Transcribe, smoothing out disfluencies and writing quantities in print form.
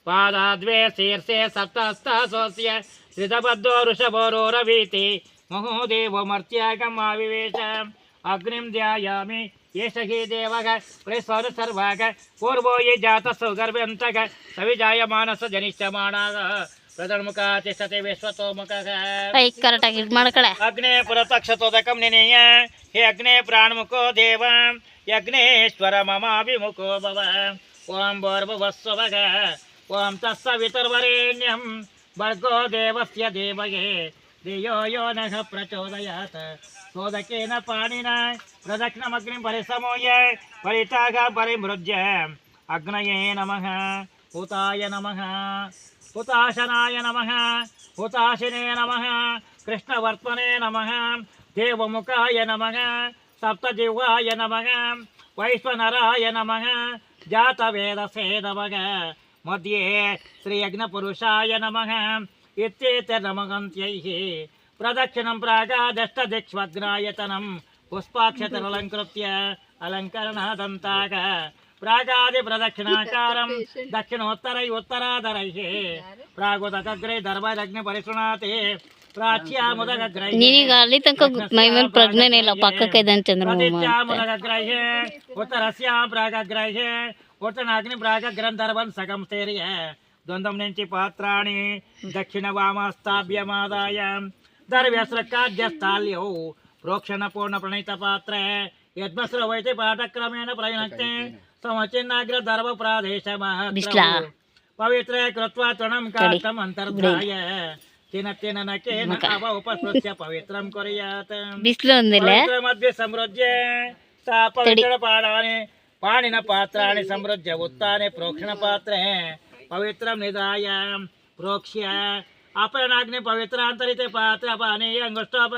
पादाद्वे शीर्षे सप्तहस्तासोऽस्य श्रितबद्धो वृषभोरोरवीति महोदेवमर्त्यागमाविवेश अग्निं ध्यायामि एष हि देवः प्रेस्वर सर्वाग पूर्वो ये जातः सुगर्भ्यन्तः सविजायमानस्य जनिष्यमाणाः प्रथमुखा तिष्ठति विश्वतोमुखः अग्ने पुरतक्षतोदकं निनीय हे अग्ने प्राणमुखो देव यज्ञेश्वर ममाभिमुखो भव ओं भूर्भुवस्सुवः ओं तत्सवितुर्वरेण्यं भर्गो देवस्य धीमहि धियो यो नः प्रचोदयात् सोदकेन पाणिना प्रदक्षिणमग्निं परिसमूय परिताग परिमृज्य अग्नये नमः हुताय नमः हुताशनाय नमः हुताशिने नमः कृष्णवर्त्मने नमः देवमुखाय नमः सप्तजिह्वाय नमः वैश्वनराय नमः जातवेदसे नमः मध्ये श्रीयज्ञपुरुषाय नमः इत्येतन्नमगन्त्यैः प्रदक्षिणं प्रागादष्टदिक्ष्वग्नायतनं पुष्पाक्षतरलङ्कृत्य अलङ्करणादन्ताक प्रागादिप्रदक्षिणाकारं दक्षिणोत्तरै उत्तराधरैः प्रागुदकग्रे दर्भरग्निपरिशृणाते प्राच्यामुदग्रहे उत्तरस्यां प्रागग्रहे उत्तराग्नि प्रागग्रं दर्भं सगं स्थैर्य द्वन्द्वं నుంచి పాత్రాణి దక్షిణ వామస్తాభ్యమాదాయ దర్వ్యస్రకాద్యస్థాల్యౌ ప్రోక్షణ పూర్ణ ప్రణీత పాత్రే యద్మస్రవైతే పాఠక్రమేణ ప్రయునక్తే సమచిన్నాగ్ర దర్భ ప్రాదేశమహ పవిత్రే కృత్వా తృణం కాష్టం అంతర్ధాయ తిన నకేన అవ ఉపస్పృశ్య పవిత్రం కుర్యాత్ పవిత్ర మధ్య సమృజ్య సా పవిత్ర పాణిన పాత్రాణి సమృజ్య ఉత్తానే ప్రోక్షణ పాత్రే पवित्रं निधाय प्रोक्ष्य अपरनाग्नि पवित्रान्तरिते पात्र पानीय अंगुष्ठोप